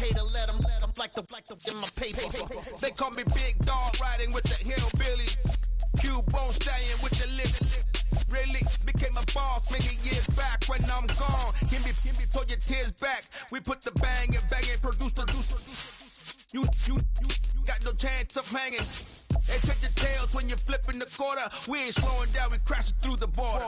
hater, let them like the in my paper. They call me Big Dog, riding with the hillbillies. Q-Bone stallion with the lip. Really became a boss many years back. When I'm gone, can be pull your tears back. We put the bang and produce. You got no chance of hanging. They check the tails when you're flipping the quarter. We ain't slowing down, we crashing through the border.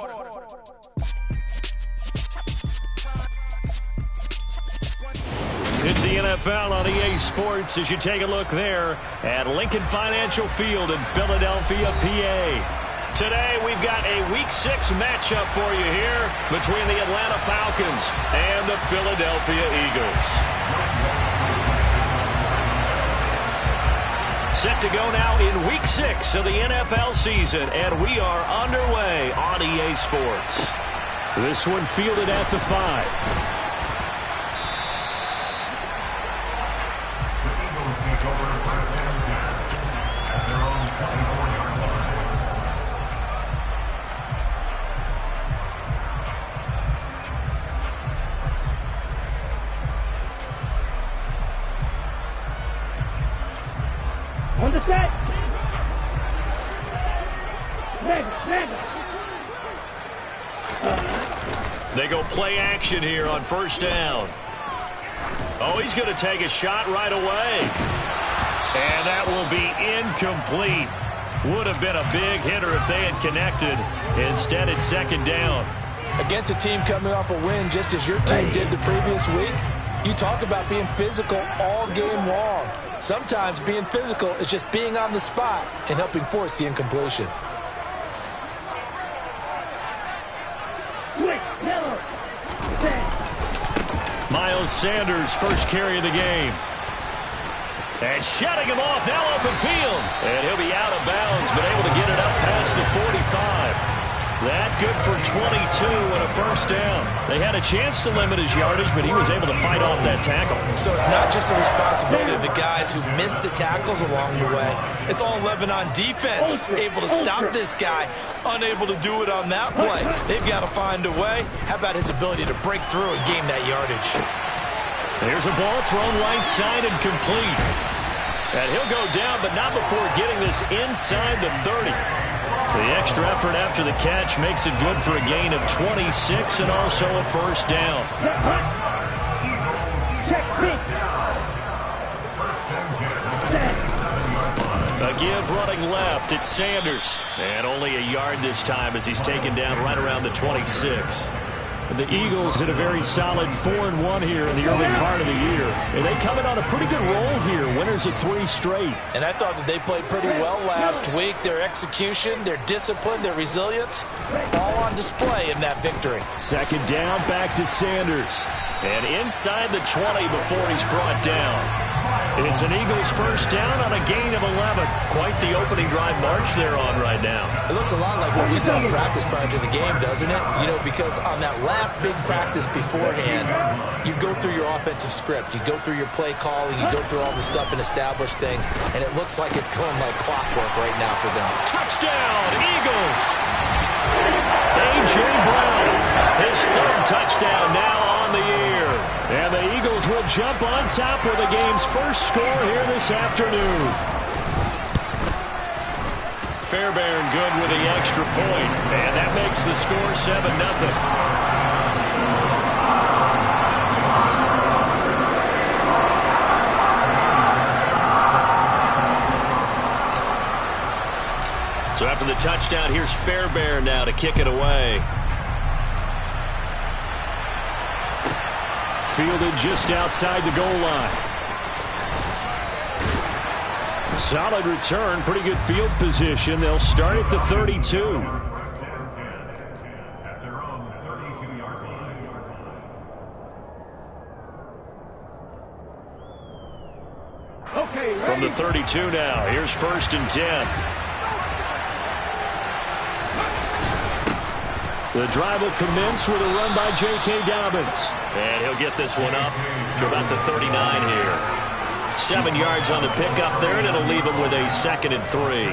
It's the NFL on EA Sports as you take a look there at Lincoln Financial Field in Philadelphia, PA. Today we've got a Week 6 matchup for you here between the Atlanta Falcons and the Philadelphia Eagles. Set to go now in Week 6 of the NFL season, and we are underway on EA Sports. This one fielded at the 5. On the set. They go play action here on first down. Oh, he's going to take a shot right away. And that will be incomplete. Would have been a big hitter if they had connected. Instead, it's second down. Against a team coming off a win just as your team did the previous week, you talk about being physical all game long. Sometimes being physical is just being on the spot and helping force the incompletion. Miles Sanders, first carry of the game. And shutting him off, now open field. And he'll be out of bounds, but able to get it up past the 45. That good for 22 and a first down. They had a chance to limit his yardage, but he was able to fight off that tackle. So it's not just the responsibility of the guys who missed the tackles along the way. It's all 11 on defense, able to stop this guy, unable to do it on that play. They've got to find a way. How about his ability to break through and gain that yardage? There's a ball thrown right side and complete. And he'll go down, but not before getting this inside the 30. The extra effort after the catch makes it good for a gain of 26 and also a first down. A give running left, it's Sanders. And only a yard this time as he's taken down right around the 26. The Eagles hit a very solid 4-1 here in the early part of the year. And they come in on a pretty good roll here, winners of 3 straight. And I thought that they played pretty well last week. Their execution, their discipline, their resilience, all on display in that victory. Second down, back to Sanders. And inside the 20 before he's brought down. It's an Eagles first down on a gain of 11. Quite the opening drive march they're on right now. It looks a lot like what we saw in practice prior to the game, doesn't it? You know, because on that last big practice beforehand, you go through your offensive script. You go through your play calling. You go through all the stuff and establish things. And it looks like it's going like clockwork right now for them. Touchdown, Eagles! A.J. Brown, his 3rd touchdown now on the year. And the Eagles will jump on top with the game's first score here this afternoon. Fairbairn good with the extra point, and that makes the score 7-0. So after the touchdown, here's Fairbairn now to kick it away. Fielded just outside the goal line. Solid return, pretty good field position. They'll start at the 32. From the 32 now, here's 1st and 10. The drive will commence with a run by J.K. Dobbins. And he'll get this one up to about the 39 here. 7 yards on the pickup there, and it'll leave him with a 2nd and 3.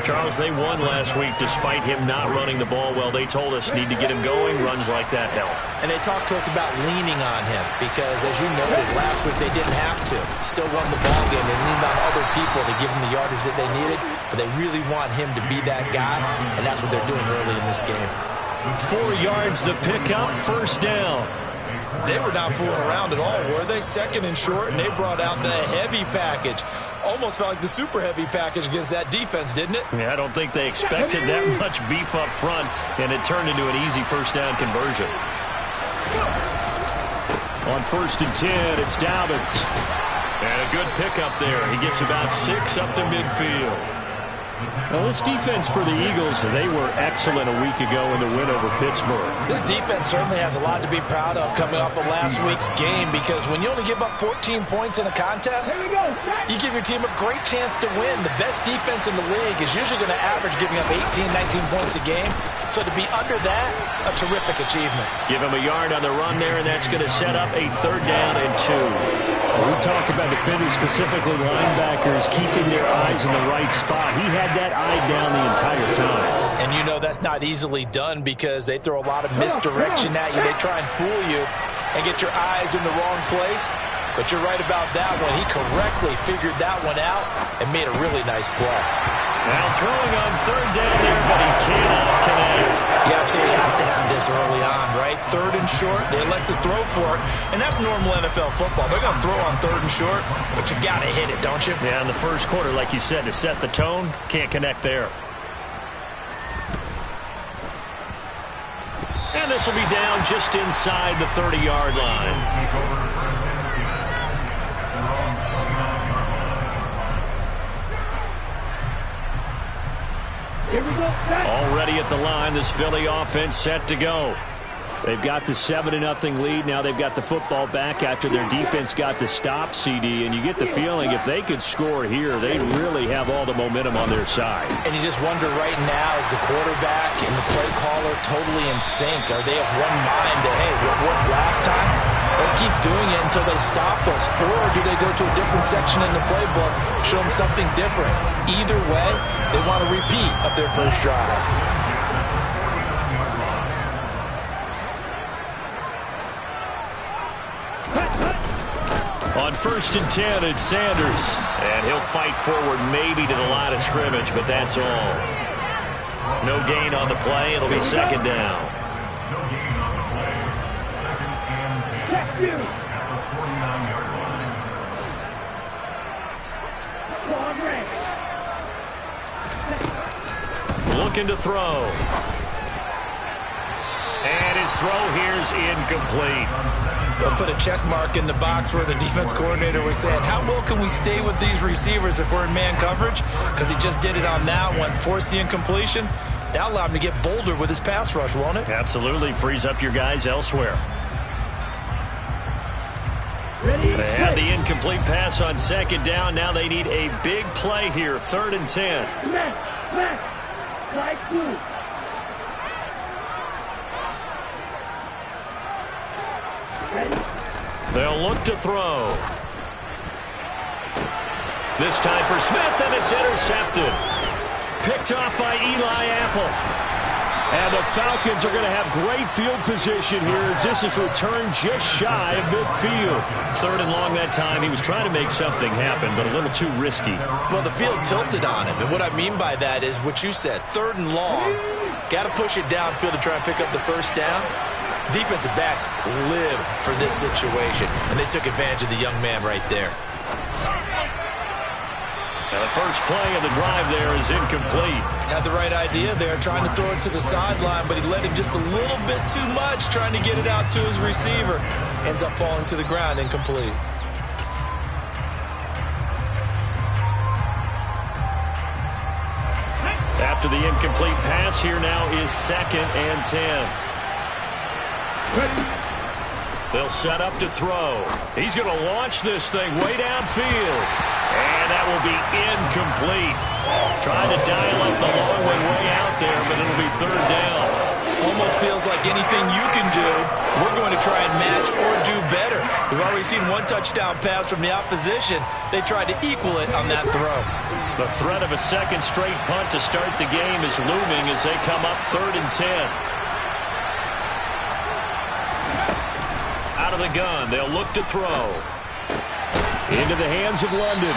Charles, they won last week despite him not running the ball well. They told us need to get him going. Runs like that help. And they talked to us about leaning on him because, as you noted, last week they didn't have to. Still won the ball game. They leaned on other people to give them the yardage that they needed, but they really want him to be that guy, and that's what they're doing early in this game. 4 yards the pickup, first down. They were not fooling around at all, were they? Second and short, and they brought out the heavy package. Almost felt like the super heavy package against that defense, didn't it? Yeah, I don't think they expected that much beef up front, and it turned into an easy first down conversion. On 1st and 10, it's Dobbins. And a good pickup there. He gets about 6 up to midfield. Now, this defense for the Eagles, they were excellent a week ago in the win over Pittsburgh. This defense certainly has a lot to be proud of coming off of last week's game, because when you only give up 14 points in a contest, you give your team a great chance to win. The best defense in the league is usually going to average giving up 18, 19 points a game. So to be under that, a terrific achievement. Give him a yard on the run there, and that's going to set up a 3rd down and 2. We talk about defenders, specifically linebackers, keeping their eyes in the right spot. He had that eye down the entire time. And you know that's not easily done because they throw a lot of misdirection at you. They try and fool you and get your eyes in the wrong place. But you're right about that one. He correctly figured that one out and made a really nice play. Now throwing on 3rd down there, but he cannot connect. You absolutely have to have this early on, right? 3rd and short, they elect to throw for it, and that's normal NFL football. They're going to throw on 3rd and short, but you got to hit it, don't you? Yeah, in the first quarter, like you said, to set the tone, can't connect there. And this will be down just inside the 30-yard line. Here we go. Already at the line, this Philly offense set to go. They've got the 7-0 lead. Now they've got the football back after their defense got the stop, CD. And you get the feeling if they could score here, they really have all the momentum on their side. And you just wonder right now, is the quarterback and the play caller totally in sync? Are they of one mind to, hey, what worked last time? Let's keep doing it until they stop us. Or do they go to a different section in the playbook, show them something different? Either way, they want a repeat of their first drive. On 1st and 10, it's Sanders. And he'll fight forward maybe to the line of scrimmage, but that's all. No gain on the play. It'll be 2nd down. Looking to throw. And his throw here's incomplete. They'll put a check mark in the box where the defense coordinator was saying, how well can we stay with these receivers if we're in man coverage? Because he just did it on that one, forced the incompletion. That allowed him to get bolder with his pass rush, won't it? Absolutely. Frees up your guys elsewhere. They had the incomplete pass on 2nd down. Now they need a big play here. 3rd and 10. They'll look to throw. This time for Smith, and it's intercepted. Picked off by Eli Apple. And the Falcons are going to have great field position here as this is returned just shy of midfield. 3rd and long that time. He was trying to make something happen, but a little too risky. Well, the field tilted on him, and what I mean by that is what you said. 3rd and long. Got to push it downfield to try and pick up the first down. Defensive backs live for this situation, and they took advantage of the young man right there. Now the first play of the drive there is incomplete. Had the right idea there, trying to throw it to the sideline, but he led him just a little bit too much, trying to get it out to his receiver. Ends up falling to the ground, incomplete. After the incomplete pass, here now is 2nd and 10. They'll set up to throw. He's going to launch this thing way downfield. And that will be incomplete. Trying to dial up the long way out there, but it'll be 3rd down. Almost feels like anything you can do, we're going to try and match or do better. We've already seen one touchdown pass from the opposition. They tried to equal it on that throw. The threat of a second straight punt to start the game is looming as they come up 3rd and 10. Out of the gun, they'll look to throw. Into the hands of London.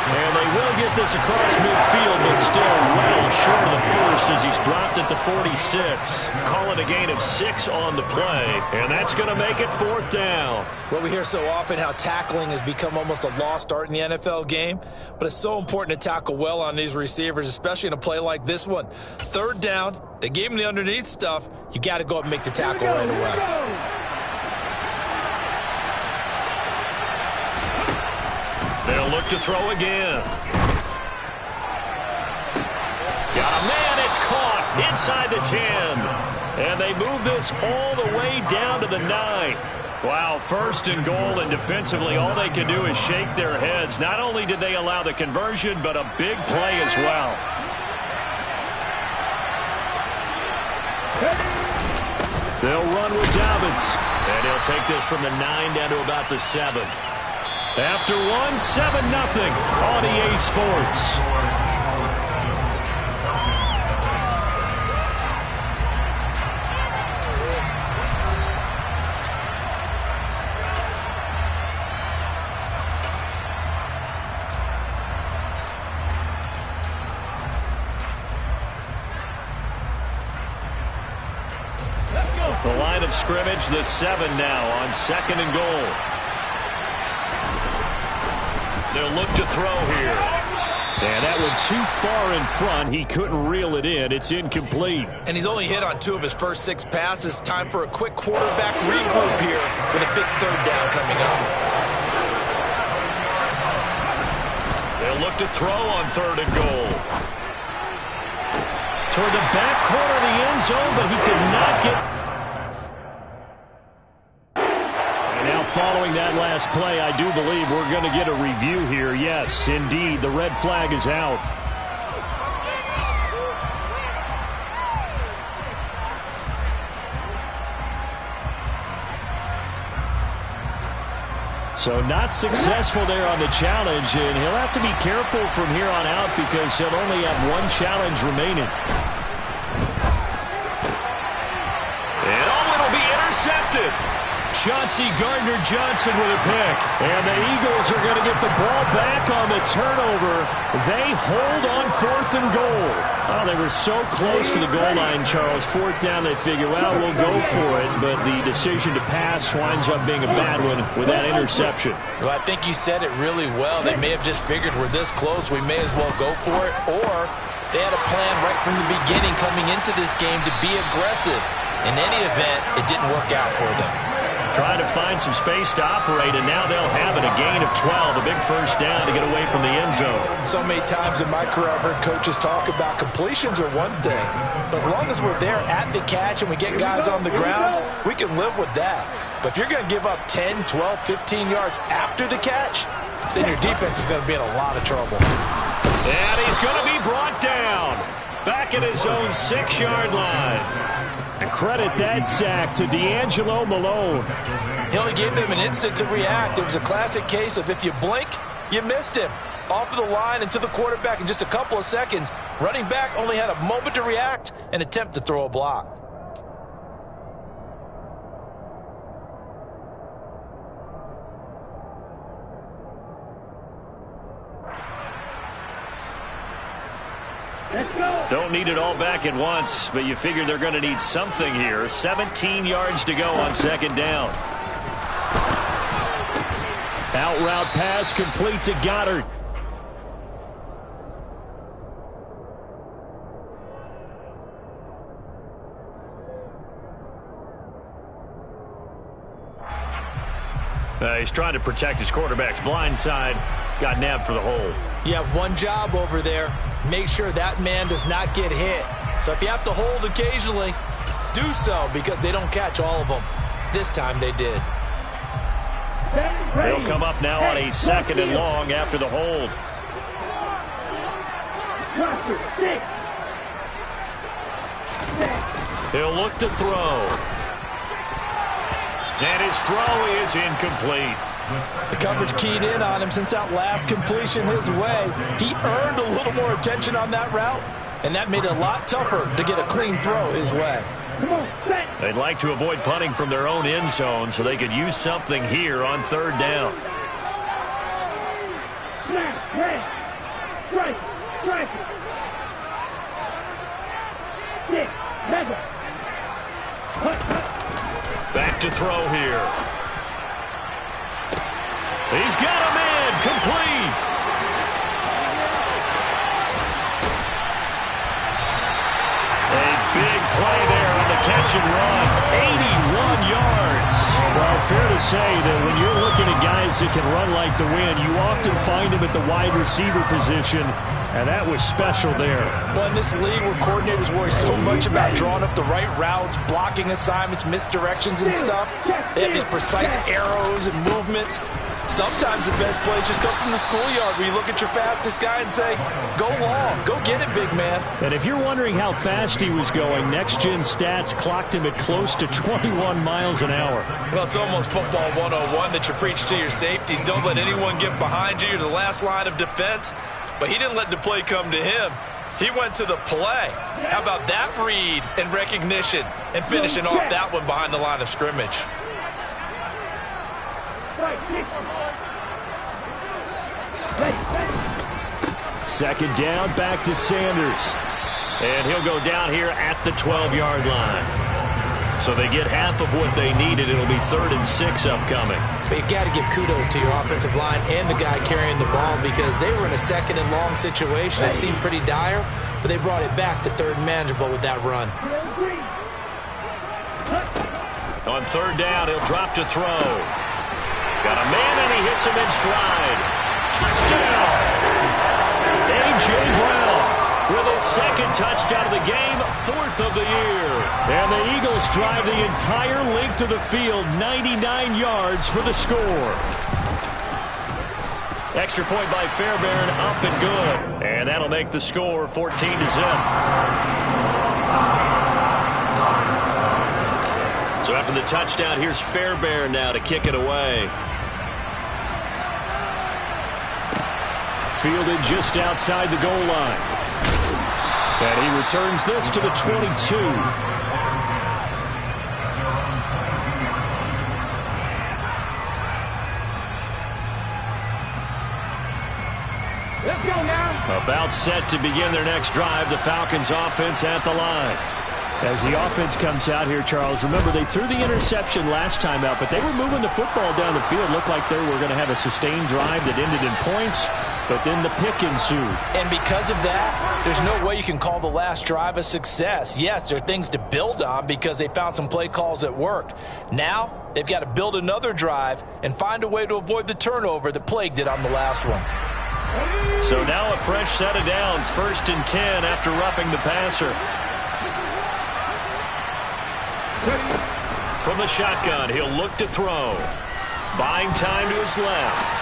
And they will get this across midfield, but still well short of the first as he's dropped at the 46. Call it a gain of 6 on the play, and that's going to make it 4th down. Well, we hear so often how tackling has become almost a lost art in the NFL game, but it's so important to tackle well on these receivers, especially in a play like this one. 3rd down, they gave him the underneath stuff. You got to go up and make the tackle right away. They'll look to throw again. Got a man, it's caught inside the 10. And they move this all the way down to the 9. Wow, 1st and goal, and defensively all they can do is shake their heads. Not only did they allow the conversion, but a big play as well. They'll run with Dobbins. And he'll take this from the 9 down to about the 7. After 1, 7-0 on EA Sports. The line of scrimmage, the 7 now on 2nd and goal. They'll look to throw here. And that one too far in front. He couldn't reel it in. It's incomplete. And he's only hit on 2 of his first 6 passes. Time for a quick quarterback regroup here with a big 3rd down coming up. They'll look to throw on 3rd and goal. Toward the back corner of the end zone, but he could not get... Following that last play, I do believe we're going to get a review here. Yes, indeed, the red flag is out. So not successful there on the challenge, and he'll have to be careful from here on out because he'll only have 1 challenge remaining. And it'll be intercepted. Chauncey Gardner-Johnson with a pick. And the Eagles are going to get the ball back on the turnover. They hold on 4th and goal. Oh, they were so close to the goal line, Charles. 4th down, they figure, well, we'll go for it. But the decision to pass winds up being a bad one with that interception. Well, I think you said it really well. They may have just figured we're this close, we may as well go for it. Or they had a plan right from the beginning coming into this game to be aggressive. In any event, it didn't work out for them. Trying to find some space to operate, and now they'll have it. A gain of 12, a big 1st down to get away from the end zone. So many times in my career I've heard coaches talk about completions are one thing, but as long as we're there at the catch and we get guys on the ground, we can live with that. But if you're going to give up 10, 12, 15 yards after the catch, then your defense is going to be in a lot of trouble. And he's going to be brought down back at his own 6-yard line. And credit that sack to D'Angelo Malone. He only gave them an instant to react. It was a classic case of if you blink, you missed him. Off of the line and to the quarterback in just a couple of seconds. Running back only had a moment to react and attempt to throw a block. Don't need it all back at once, but you figure they're going to need something here. 17 yards to go on 2nd down. Out route pass complete to Goddard. He's trying to protect his quarterback's blind side. Got nabbed for the hold. You have one job over there. Make sure that man does not get hit. So if you have to hold occasionally, do so because they don't catch all of them. This time they did. They'll come up now on a 2nd and long after the hold. He'll look to throw. And his throw is incomplete. The coverage keyed in on him since that last completion his way. He earned a little more attention on that route, and that made it a lot tougher to get a clean throw his way. They'd like to avoid punting from their own end zone so they could use something here on third down. Back to throw here. He's got a man complete. A big play there on the catch and run. 81 yards. Well, fair to say that when you're looking at guys that can run like the wind, you often find them at the wide receiver position, and that was special there. Well, in this league where coordinators worry so much about drawing up the right routes, blocking assignments, misdirections and stuff, they have these precise arrows and movements. Sometimes the best plays just come from the schoolyard where you look at your fastest guy and say, go long, go get it, big man. And if you're wondering how fast he was going, next-gen stats clocked him at close to 21 miles an hour. Well, it's almost football 101 that you preach to your safeties. Don't let anyone get behind you. You're the last line of defense. But he didn't let the play come to him. He went to the play. How about that read and recognition and finishing off that one behind the line of scrimmage? Second down, back to Sanders. And he'll go down here at the 12-yard line. So they get half of what they needed. It'll be 3rd and 6 upcoming. But you got to give kudos to your offensive line and the guy carrying the ball because they were in a 2nd and long situation. It seemed pretty dire, but they brought it back to 3rd and manageable with that run. On 3rd down, he'll drop to throw. Got a man, and he hits him in stride. Touchdown! A.J. Brown with his 2nd touchdown of the game, 4th of the year. And the Eagles drive the entire length of the field, 99 yards for the score. Extra point by Fairbairn, up and good. And that'll make the score 14-0. So after the touchdown, here's Fairbairn now to kick it away. Fielded just outside the goal line. And he returns this to the 22. Let's go now. About set to begin their next drive, the Falcons offense at the line. As the offense comes out here, Charles, remember they threw the interception last time out, but they were moving the football down the field. Looked like they were going to have a sustained drive that ended in points, but then the pick ensued. And because of that, there's no way you can call the last drive a success. Yes, there are things to build on because they found some play calls that worked. Now, they've got to build another drive and find a way to avoid the turnover that plagued it on the last one. So now a fresh set of downs, 1st and 10 after roughing the passer. From the shotgun, he'll look to throw. Buying time to his left.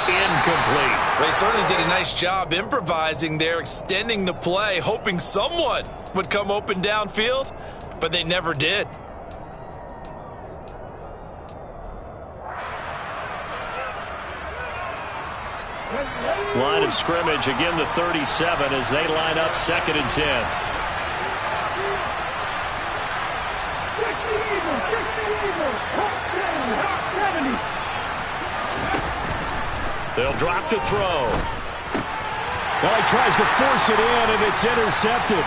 Incomplete. They certainly did a nice job improvising there, extending the play, hoping someone would come open downfield, but they never did. Line of scrimmage, again the 37 as they line up 2nd and 10. They'll drop to throw. Well, he tries to force it in, and it's intercepted.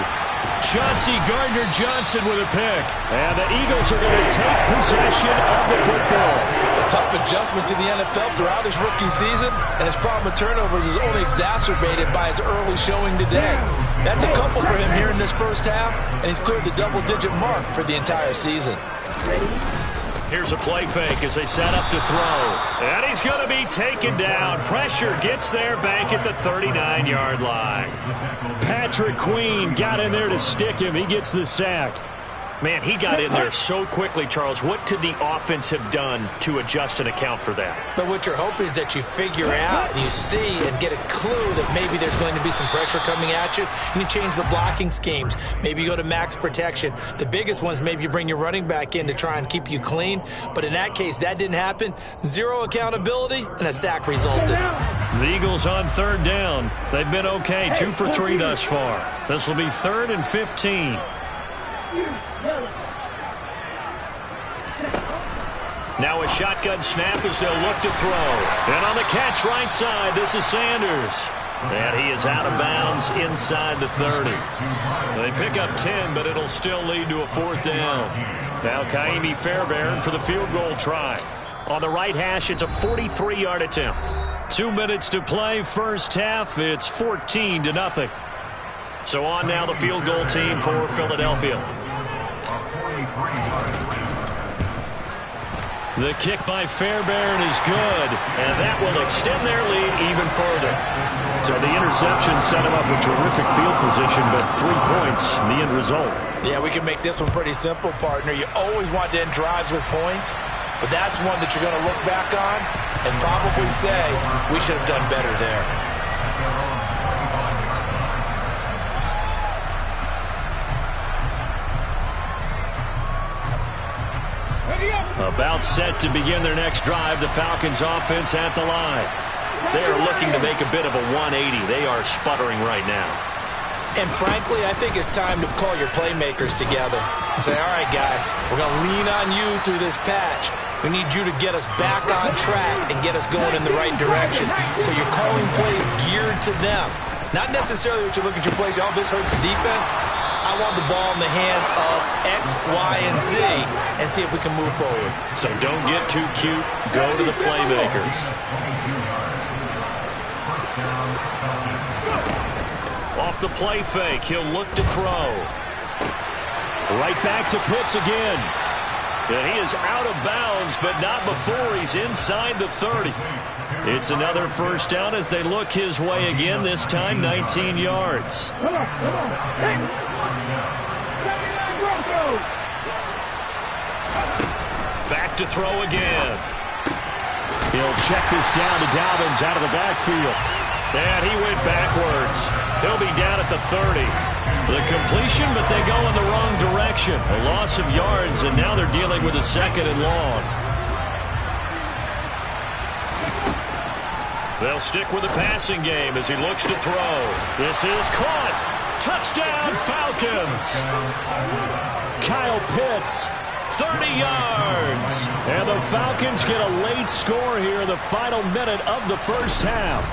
Chauncey Gardner-Johnson with a pick. And the Eagles are going to take possession of the football. A tough adjustment to the NFL throughout his rookie season, and his problem with turnovers is only exacerbated by his early showing today. That's a couple for him here in this first half, and he's cleared the double-digit mark for the entire season. Here's a play fake as they set up to throw. And he's going to be taken down. Pressure gets there back at the 39-yard line. Patrick Queen got in there to stick him. He gets the sack. Man, he got in there so quickly, Charles. What could the offense have done to adjust and account for that? But what you're hoping is that you figure out and you see and get a clue that maybe there's going to be some pressure coming at you, and you change the blocking schemes. Maybe you go to max protection. The biggest one is maybe you bring your running back in to try and keep you clean. But in that case, that didn't happen. Zero accountability, and a sack resulted. The Eagles on third down. They've been okay, 2 for 3 thus far. This will be 3rd and 15. Now a shotgun snap as they'll look to throw. And on the catch right side, this is Sanders. And he is out of bounds inside the 30. They pick up 10, but it'll still lead to a 4th down. Now Kaimi Fairbairn for the field goal try. On the right hash, it's a 43-yard attempt. 2 minutes to play, first half. It's 14-0. So on now the field goal team for Philadelphia. The kick by Fairbairn is good, and that will extend their lead even further. So the interception set him up with terrific field position, but 3 points, the end result. Yeah, we can make this one pretty simple, partner. You always want to end drives with points, but that's one that you're going to look back on and probably say, we should have done better there. About set to begin their next drive, the Falcons offense at the line. They are looking to make a bit of a 180. They are sputtering right now. And frankly, I think it's time to call your playmakers together and say, all right, guys, we're going to lean on you through this patch. We need you to get us back on track and get us going in the right direction. So you're calling plays geared to them. Not necessarily that you look at your plays, oh, this hurts the defense. I want the ball in the hands of X, Y, and Z and see if we can move forward. So don't get too cute. Go to the playmakers. Off the play fake, he'll look to throw. Right back to Pitts again. And he is out of bounds, but not before he's inside the 30. It's another first down as they look his way again, this time 19 yards. Back to throw again. He'll check this down to Dobbins out of the backfield. And he went backwards. He'll be down at the 30. The completion, but they go in the wrong direction. A loss of yards, and now they're dealing with a 2nd and long. They'll stick with the passing game as he looks to throw. This is caught. Touchdown, Falcons. Kyle Pitts, 30 yards. And the Falcons get a late score here in the final minute of the first half.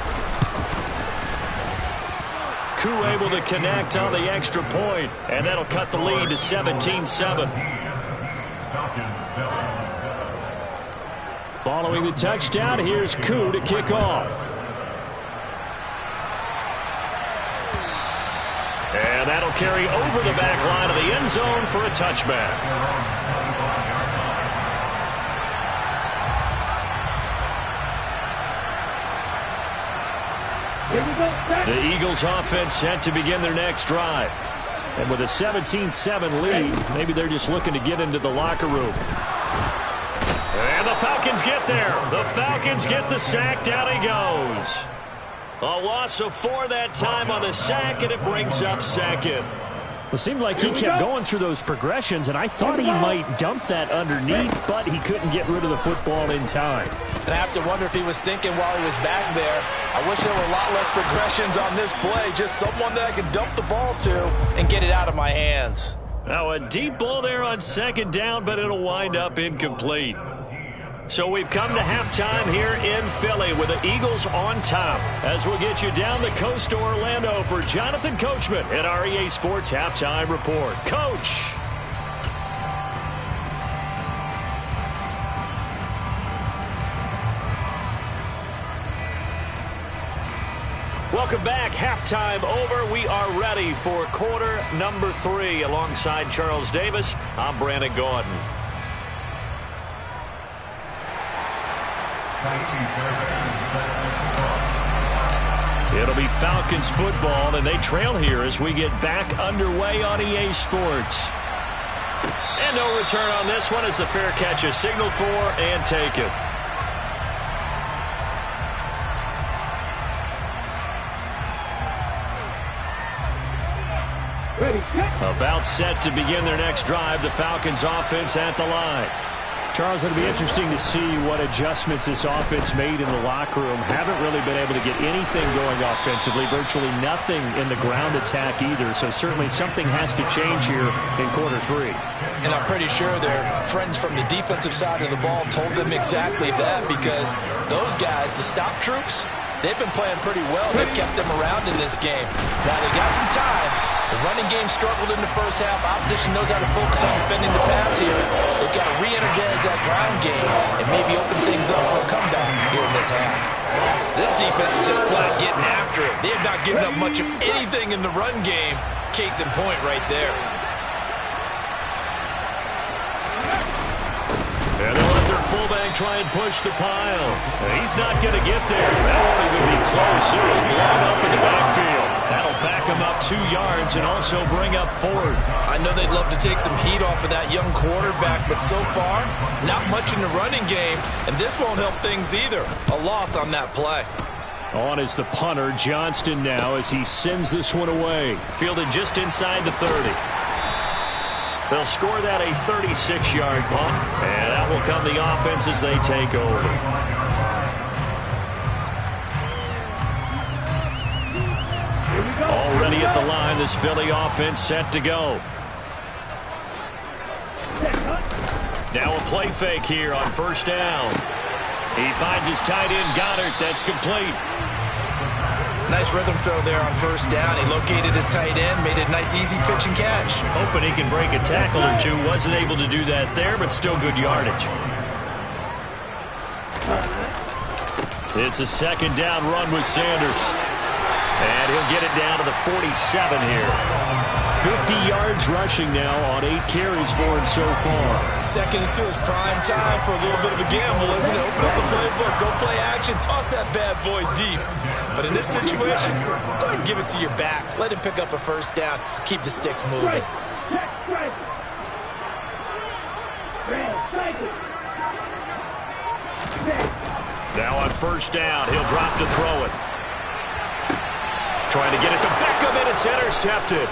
Koo able to connect on the extra point, and that'll cut the lead to 17-7. Following the touchdown, here's Koo to kick off. And that'll carry over the back line of the end zone for a touchback. The Eagles offense set to begin their next drive. And with a 17-7 lead, maybe they're just looking to get into the locker room. And the Falcons get there. The Falcons get the sack. Down he goes. A loss of 4 that time on the sack, and it brings up 2nd. It seemed like he kept going through those progressions, and I thought he might dump that underneath, but he couldn't get rid of the football in time. And I have to wonder if he was thinking while he was back there, I wish there were a lot less progressions on this play, just someone that I can dump the ball to and get it out of my hands. Now a deep ball there on 2nd down, but it'll wind up incomplete. So we've come to halftime here in Philly with the Eagles on top. As we'll get you down the coast to Orlando for Jonathan Coachman at our EA Sports Halftime Report. Coach! Welcome back. Halftime over. We are ready for quarter number 3. Alongside Charles Davis, I'm Brandon Gordon. It'll be Falcons football, and they trail here as we get back underway on EA Sports. And no return on this one as the fair catch is signaled for and taken. About set to begin their next drive. The Falcons offense at the line. Charles, it'll be interesting to see what adjustments this offense made in the locker room. Haven't really been able to get anything going offensively. Virtually nothing in the ground attack either. So certainly something has to change here in quarter 3. And I'm pretty sure their friends from the defensive side of the ball told them exactly that, because those guys, the stop troops, they've been playing pretty well. They've kept them around in this game. Now they got some time. The running game struggled in the first half. Opposition knows how to focus on defending the pass here. They've got to re-energize that ground game and maybe open things up for a comeback here in this half. This defense is just flat getting after it. They have not given up much of anything in the run game. Case in point right there. And they'll let their fullback try and push the pile. He's not going to get there. That won't even be close. It was blown up in the backfield. That'll back him up 2 yards and also bring up 4th. I know they'd love to take some heat off of that young quarterback, but so far, not much in the running game, and this won't help things either. A loss on that play. On is the punter, Johnston, now as he sends this one away. Fielded just inside the 30. They'll score that a 36-yard punt, and that will come the offense as they take over. Already at the line, this Philly offense set to go. Now a play fake here on first down. He finds his tight end, Goddard. That's complete. Nice rhythm throw there on first down. He located his tight end, made it a nice easy pitch and catch. Hoping he can break a tackle or two. Wasn't able to do that there, but still good yardage. It's a second down run with Sanders. And he'll get it down to the 47 here. 50 yards rushing now on 8 carries for him so far. Second into his prime time for a little bit of a gamble, isn't it? Open up the playbook, go play action, toss that bad boy deep. But in this situation, go ahead and give it to your back. Let him pick up a first down. Keep the sticks moving. Now on first down, he'll drop to throw it. Trying to get it to Beckham, and it's intercepted.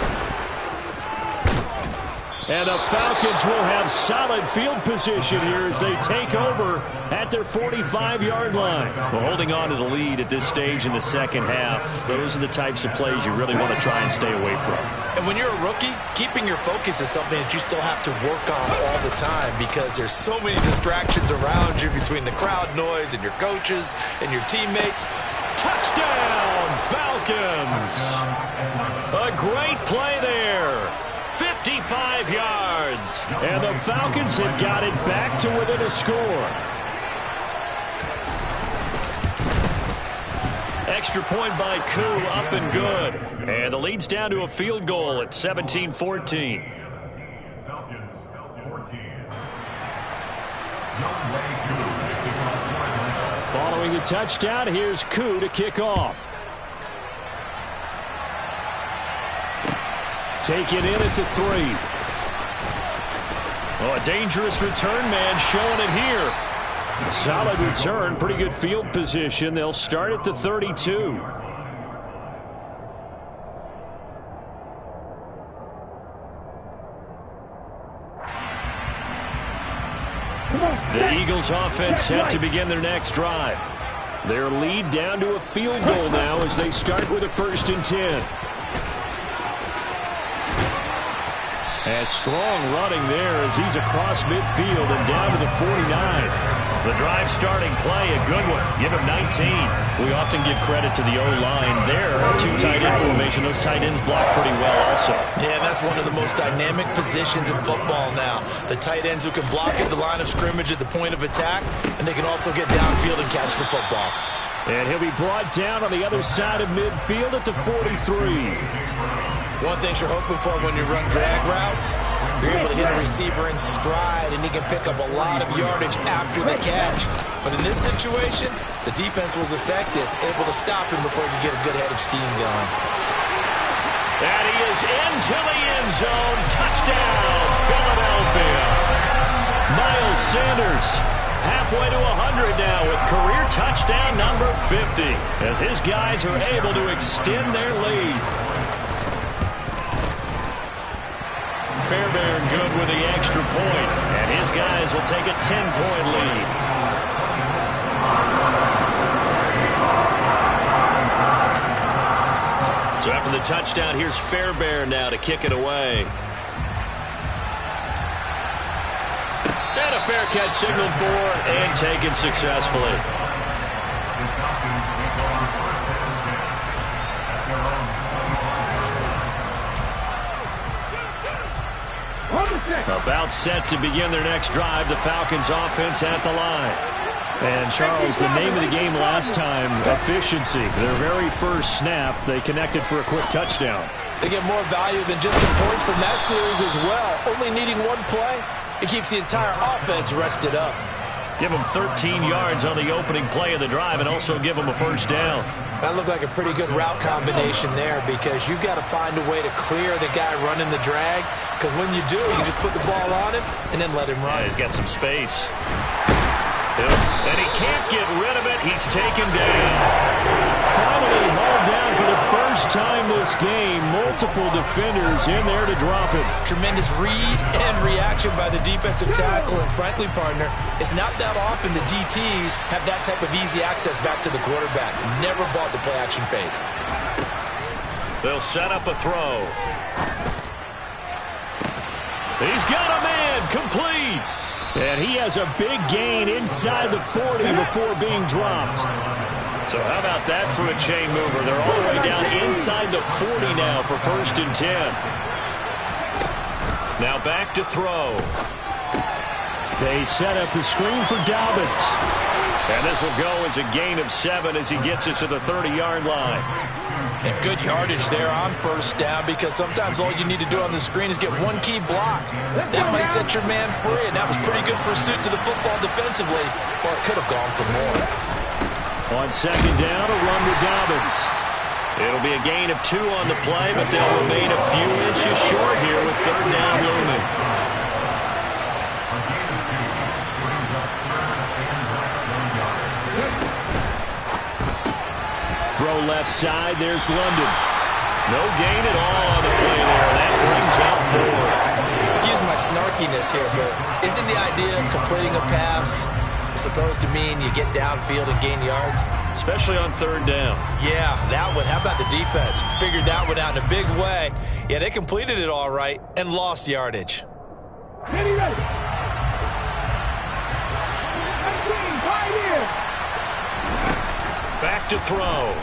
And the Falcons will have solid field position here as they take over at their 45-yard line. Well, holding on to the lead at this stage in the second half, those are the types of plays you really want to try and stay away from. And when you're a rookie, keeping your focus is something that you still have to work on all the time, because there's so many distractions around you between the crowd noise and your coaches and your teammates. Touchdown, Falcons! A great play there. 55 yards. And the Falcons have got it back to within a score. Extra point by Koo, up and good. And the lead's down to a field goal at 17-14. Following the touchdown, here's Koo to kick off. Taken in at the 3. Oh, a dangerous return man showing it here. Solid return, pretty good field position. They'll start at the 32. The Eagles offense set to begin their next drive. Their lead down to a field goal now as they start with a 1st and 10. And strong running there as he's across midfield and down to the 49. The drive starting play, a good one. Give him 19. We often give credit to the O-line there. 2 tight end formation. Those tight ends block pretty well also. Yeah, that's one of the most dynamic positions in football now. The tight ends who can block at the line of scrimmage at the point of attack, and they can also get downfield and catch the football. And he'll be brought down on the other side of midfield at the 43. One thing you're hoping for when you run drag routes, you're able to hit a receiver in stride, and he can pick up a lot of yardage after the catch. But in this situation, the defense was effective, able to stop him before he could get a good head of steam going. And he is into the end zone. Touchdown, Philadelphia. Miles Sanders halfway to 100 now with career touchdown number 50 as his guys are able to extend their lead. Fairbairn good with the extra point, and his guys will take a 10-point lead. So after the touchdown, here's Fairbairn now to kick it away. And a fair catch signaled for and taken successfully. About set to begin their next drive. The Falcons offense at the line. And, Charles, the name of the game last time, efficiency. Their very first snap, they connected for a quick touchdown. They get more value than just some points from that series as well. Only needing one play, it keeps the entire offense rested up. Give them 13 yards on the opening play of the drive and also give them a first down. That looked like a pretty good route combination there because you've got to find a way to clear the guy running the drag, because when you do, you just put the ball on him and then let him run. Yeah, he's got some space. And he can't get rid of it. He's taken down. Finally hauled down for the first time this game. Multiple defenders in there to drop it. Tremendous read and reaction by the defensive tackle. And frankly, partner, it's not that often the DTs have that type of easy access back to the quarterback. Never bought the play-action fade. They'll set up a throw. He's got a man. Complete. And he has a big gain inside the 40 before being dropped. So how about that for a chain mover? They're all the way down inside the 40 now for 1st and 10. Now back to throw. They set up the screen for Dobbins. And this will go as a gain of 7 as he gets it to the 30-yard line. And good yardage there on first down, because sometimes all you need to do on the screen is get one key block. That might set your man free, and that was pretty good pursuit to the football defensively, or it could have gone for more. On second down, a run to Dobbins. It'll be a gain of 2 on the play, but they'll remain a few inches short here with 3rd down looming. Throw left side. There's London. No gain at all on the play there. That brings out 4. Excuse my snarkiness here, but isn't the idea of completing a pass supposed to mean you get downfield and gain yards? Especially on 3rd down. Yeah, that one. How about the defense? Figured that one out in a big way. Yeah, they completed it all right and lost yardage. Ready, ready. Back to throw.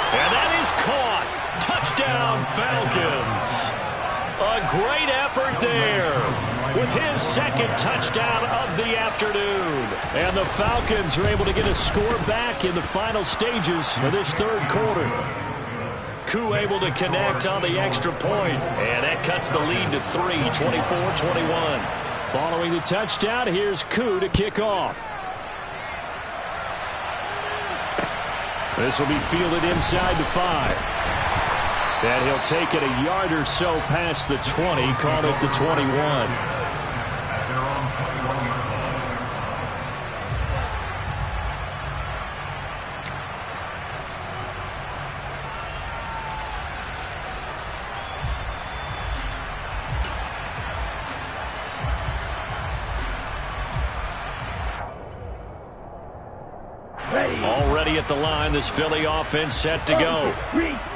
And that is caught. Touchdown, Falcons. A great effort there with his 2nd touchdown of the afternoon. And the Falcons are able to get a score back in the final stages of this 3rd quarter. Koo able to connect on the extra point. And that cuts the lead to 3, 24-21. Following the touchdown, here's Koo to kick off. This will be fielded inside the 5. And he'll take it a yard or so past the 20, caught at the 21. Already at the line, this Philly offense set to go.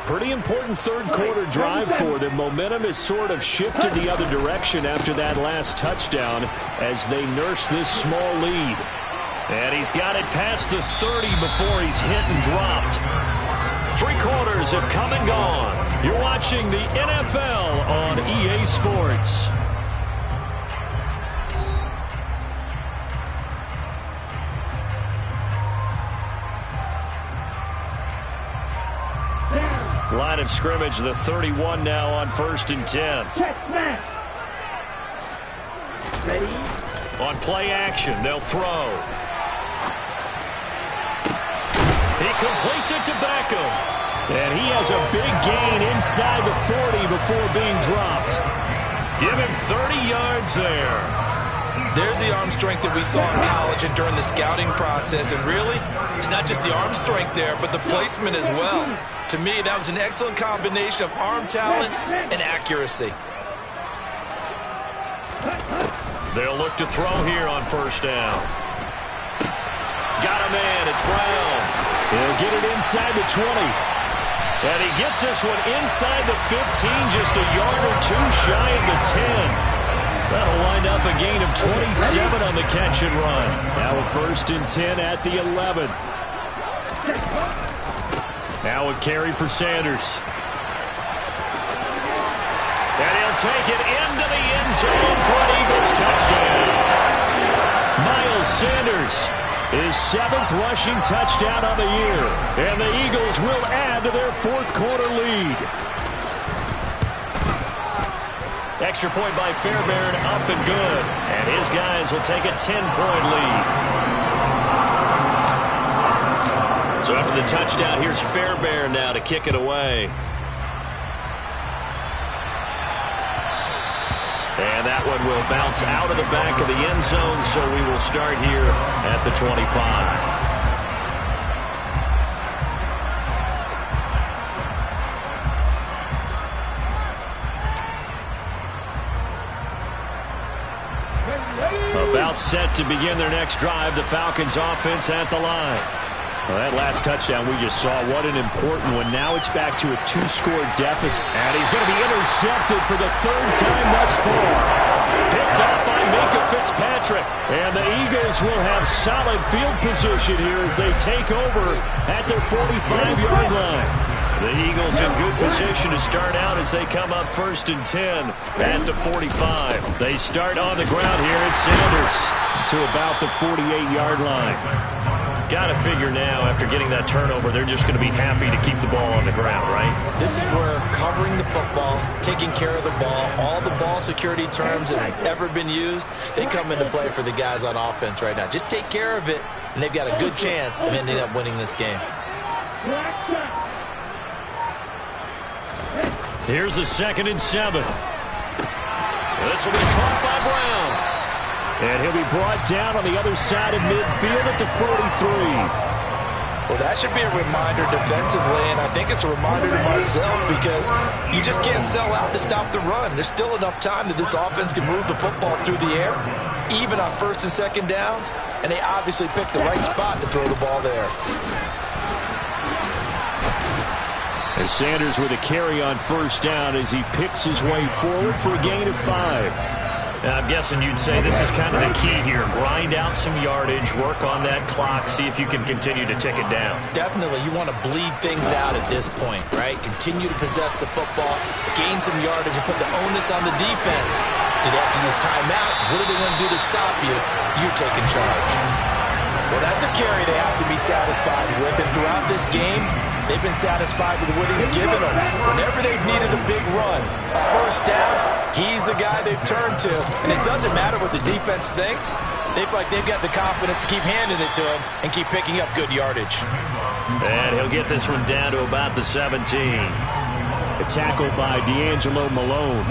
Pretty important 3rd quarter drive for them. Momentum has sort of shifted the other direction after that last touchdown as they nurse this small lead. And he's got it past the 30 before he's hit and dropped. 3 quarters have come and gone. You're watching the NFL on EA Sports. Line of scrimmage, the 31 now on 1st and 10. Ready? On play action, they'll throw. He completes it to Beckham. And he has a big gain inside the 40 before being dropped. Give him 30 yards there. There's the arm strength that we saw in college and during the scouting process. And really, it's not just the arm strength there, but the placement as well. To me, that was an excellent combination of arm talent and accuracy. They'll look to throw here on first down. Got a man. It's Brown. He'll get it inside the 20. And he gets this one inside the 15, just a yard or two shy of the 10. That'll wind up a gain of 27 on the catch and run. Now a 1st and 10 at the 11. Now a carry for Sanders. And he'll take it into the end zone for an Eagles touchdown. Miles Sanders, his 7th rushing touchdown on the year. And the Eagles will add to their 4th quarter lead. Extra point by Fairbairn, up and good. And his guys will take a 10-point lead. So after the touchdown, here's Fairbairn now to kick it away. And that one will bounce out of the back of the end zone, so we will start here at the 25. About set to begin their next drive, the Falcons offense at the line. Well, that last touchdown we just saw, what an important one. Now it's back to a 2-score deficit. And he's going to be intercepted for the 3rd time thus far. Picked up by Minkah Fitzpatrick. And the Eagles will have solid field position here as they take over at their 45-yard line. The Eagles in good position to start out as they come up 1st and 10 at the 45. They start on the ground here at Sanders to about the 48-yard line. Got to figure now, after getting that turnover, they're just going to be happy to keep the ball on the ground, right? This is where covering the football, taking care of the ball, all the ball security terms that have ever been used, they come into play for the guys on offense right now. Just take care of it, and they've got a good chance of ending up winning this game. Here's a 2nd and 7. This will be caught by Brown. And he'll be brought down on the other side of midfield at the 43. Well, that should be a reminder defensively, and I think it's a reminder to myself because you just can't sell out to stop the run. There's still enough time that this offense can move the football through the air, even on 1st and 2nd downs, and they obviously picked the right spot to throw the ball there. As Sanders with a carry on 1st down as he picks his way forward for a gain of 5. Now, I'm guessing you'd say this is kind of the key here. Grind out some yardage, work on that clock, see if you can continue to tick it down. Definitely. You want to bleed things out at this point, right? Continue to possess the football, gain some yardage, and put the onus on the defense. Do they have to use timeouts? What are they going to do to stop you? You're taking charge. Well, that's a carry they have to be satisfied with. And throughout this game, they've been satisfied with what he's given them. Whenever they've needed a big run, a 1st down, he's the guy they've turned to. And it doesn't matter what the defense thinks. They've got the confidence to keep handing it to him and keep picking up good yardage. And he'll get this one down to about the 17. A tackle by D'Angelo Malone.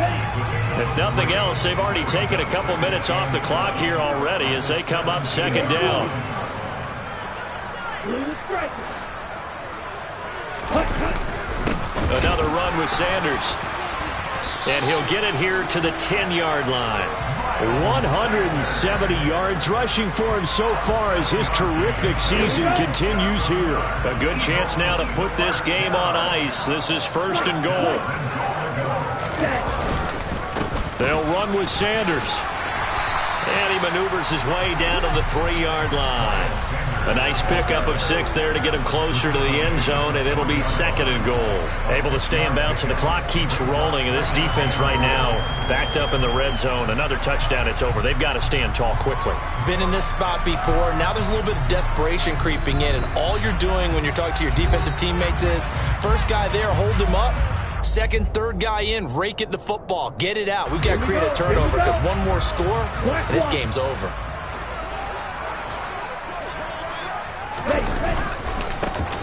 If nothing else, they've already taken a couple minutes off the clock here already as they come up 2nd down. Another run with Sanders. And he'll get it here to the 10-yard line. 170 yards rushing for him so far as his terrific season continues here. A good chance now to put this game on ice. This is 1st and goal. They'll run with Sanders. And he maneuvers his way down to the 3-yard line. A nice pickup of 6 there to get him closer to the end zone, and it'll be 2nd and goal. Able to stay in bounds, and the clock keeps rolling, and this defense right now backed up in the red zone. Another touchdown, it's over. They've got to stand tall quickly. Been in this spot before. Now there's a little bit of desperation creeping in, and all you're doing when you're talking to your defensive teammates is, first guy there, hold him up. 2nd, 3rd guy in, rake at the football. Get it out. We've got to create a turnover because one more score, and this game's over.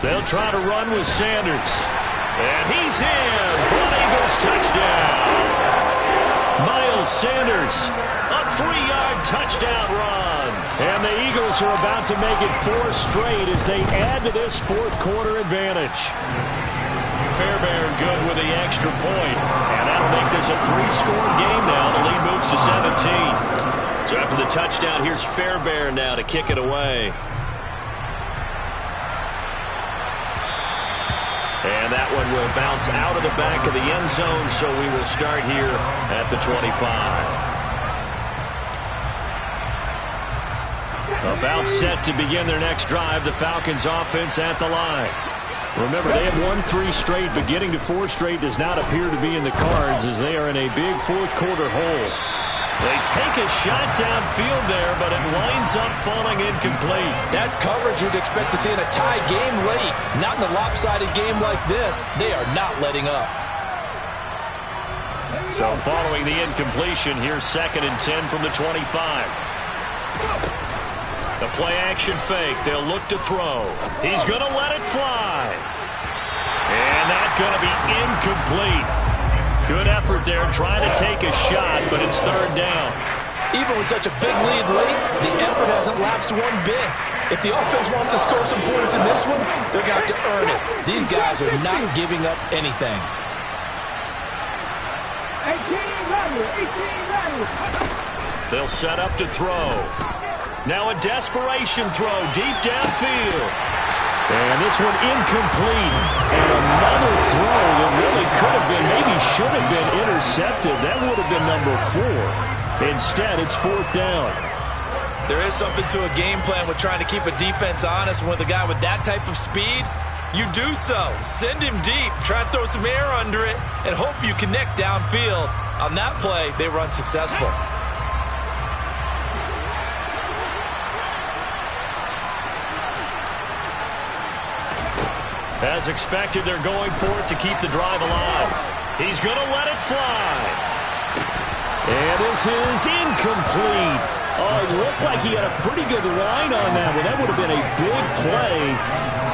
They'll try to run with Sanders. And he's in for an Eagles touchdown. Miles Sanders, a 3-yard touchdown run. And the Eagles are about to make it 4 straight as they add to this fourth-quarter advantage. Fairbairn good with the extra point. And that'll make this a 3-score game now. The lead moves to 17. So after the touchdown, here's Fairbairn now to kick it away. And that one will bounce out of the back of the end zone, so we will start here at the 25. About set to begin their next drive, the Falcons offense at the line. Remember, they have won 3 straight, but getting to 4 straight does not appear to be in the cards as they are in a big fourth-quarter hole. They take a shot downfield there, but it winds up falling incomplete. That's coverage you'd expect to see in a tie game late. Not in a lopsided game like this. They are not letting up. So following the incompletion, here's 2nd and 10 from the 25. The play-action fake. They'll look to throw. He's going to let it fly. And that's going to be incomplete. Good effort there trying to take a shot, but it's 3rd down. Even with such a big lead late, the effort hasn't lapsed one bit. If the offense wants to score some points in this one, they're going to have to earn it. These guys are not giving up anything. 18 They'll set up to throw. Now a desperation throw deep downfield. And this one incomplete. And another throw that really could have been, maybe should have been intercepted. That would have been number 4. Instead, it's 4th down. There is something to a game plan with trying to keep a defense honest. And with a guy with that type of speed, you do so. Send him deep, try and throw some air under it, and hope you connect downfield. On that play, they were unsuccessful. As expected, they're going for it to keep the drive alive. He's going to let it fly. And this is incomplete. Oh, it looked like he had a pretty good line on that one. That would have been a big play,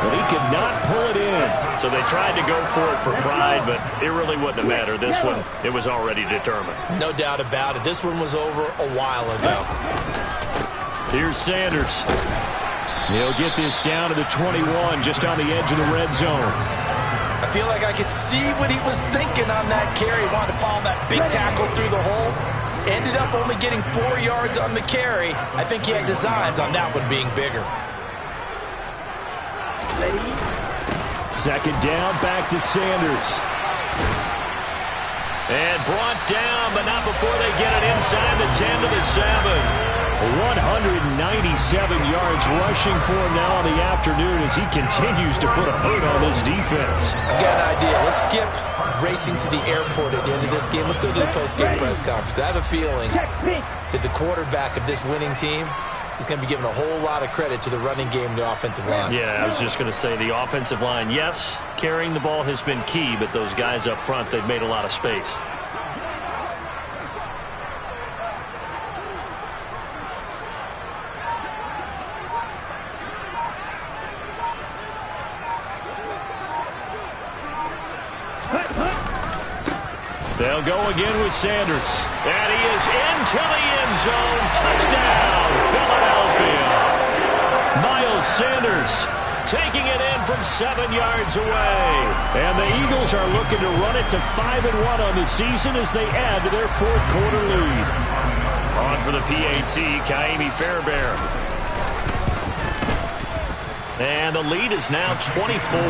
but he could not pull it in. So they tried to go for it for pride, but it really wouldn't have mattered. This one, it was already determined. No doubt about it. This one was over a while ago. Here's Sanders. He'll get this down to the 21, just on the edge of the red zone. I feel like I could see what he was thinking on that carry. He wanted to follow that big tackle through the hole. Ended up only getting 4 yards on the carry. I think he had designs on that one being bigger. 2nd down, back to Sanders. And brought down, but not before they get it inside the 10 to the 7. 197 yards rushing for him now on the afternoon as he continues to put a hurt on this defense. I've got an idea. Let's skip racing to the airport at the end of this game. Let's go to the post-game press conference. I have a feeling that the quarterback of this winning team is going to be given a whole lot of credit to the running game and the offensive line. Yeah, I was just going to say the offensive line, yes, carrying the ball has been key, but those guys up front, they've made a lot of space. They'll go again with Sanders. And he is into the end zone. Touchdown, Philadelphia. Miles Sanders taking it in from 7 yards away. And the Eagles are looking to run it to 5-1 on the season as they add to their fourth-quarter lead. On for the PAT, Kaimi Fairbairn. And the lead is now 24.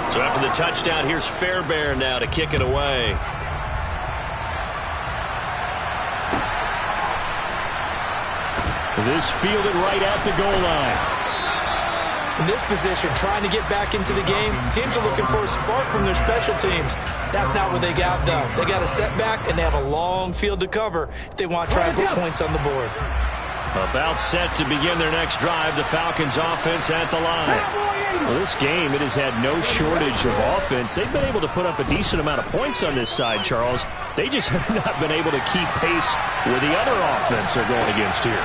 So after the touchdown, here's Fairbairn now to kick it away. This fielded right at the goal line. In this position, trying to get back into the game, teams are looking for a spark from their special teams. That's not what they got, though. They got a setback, and they have a long field to cover if they want to try and put points on the board. About set to begin their next drive, the Falcons offense at the line. Well, this game, it has had no shortage of offense. They've been able to put up a decent amount of points on this side, Charles. They just have not been able to keep pace with the other offense they're going against here.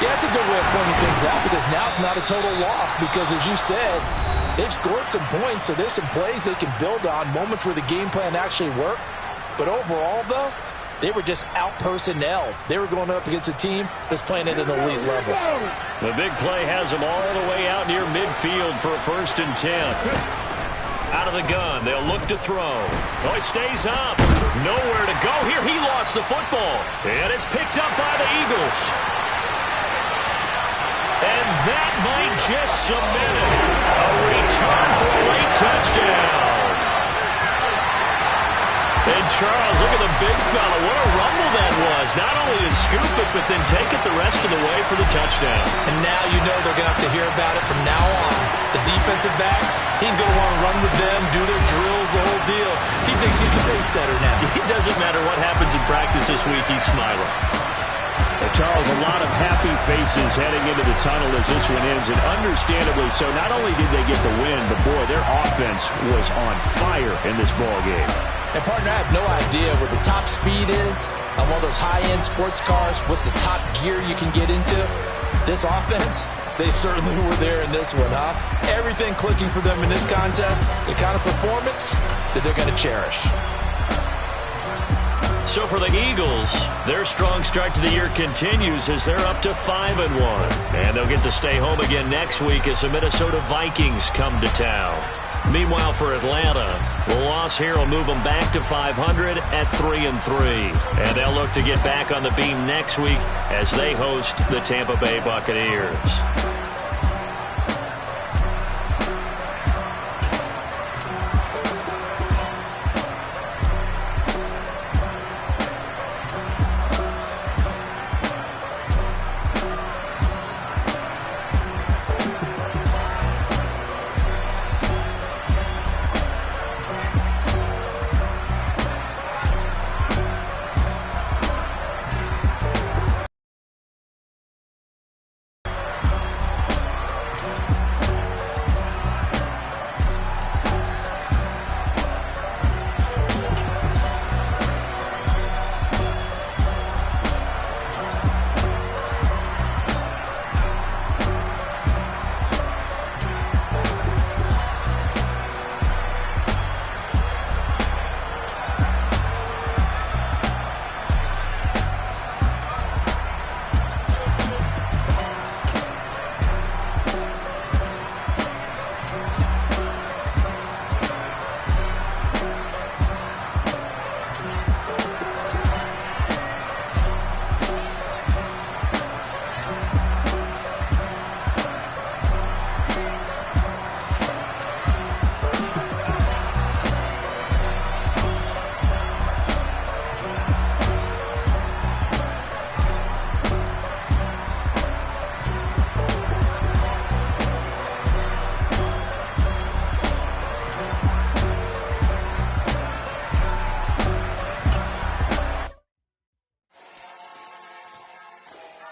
Yeah, that's a good way of pointing things out because now it's not a total loss because, as you said, they've scored some points, so there's some plays they can build on, moments where the game plan actually worked. But overall, though, they were just out-personnel. They were going up against a team that's playing at an elite level. The big play has them all the way out near midfield for a 1st and 10. Out of the gun, they'll look to throw. Oh, he stays up. Nowhere to go here. He lost the football. And it's picked up by the Eagles. And that might just cement it. A return for a late touchdown. And Charles, look at the big fella. What a rumble that was. Not only to scoop it, but then take it the rest of the way for the touchdown. And now you know they're going to have to hear about it from now on. The defensive backs, he's going to want to run with them, do their drills, the whole deal. He thinks he's the pace setter now. It doesn't matter what happens in practice this week, he's smiling. Charles, a lot of happy faces heading into the tunnel as this one ends, and understandably so. Not only did they get the win, but boy, their offense was on fire in this ball game. And partner, I have no idea where the top speed is on one of those high-end sports cars. What's the top gear you can get into? This offense, they certainly were there in this one, huh? Everything clicking for them in this contest, the kind of performance that they're going to cherish. So for the Eagles, their strong start to the year continues as they're up to 5-1. And they'll get to stay home again next week as the Minnesota Vikings come to town. Meanwhile, for Atlanta, the loss here will move them back to 500 at 3-3. And they'll look to get back on the beam next week as they host the Tampa Bay Buccaneers.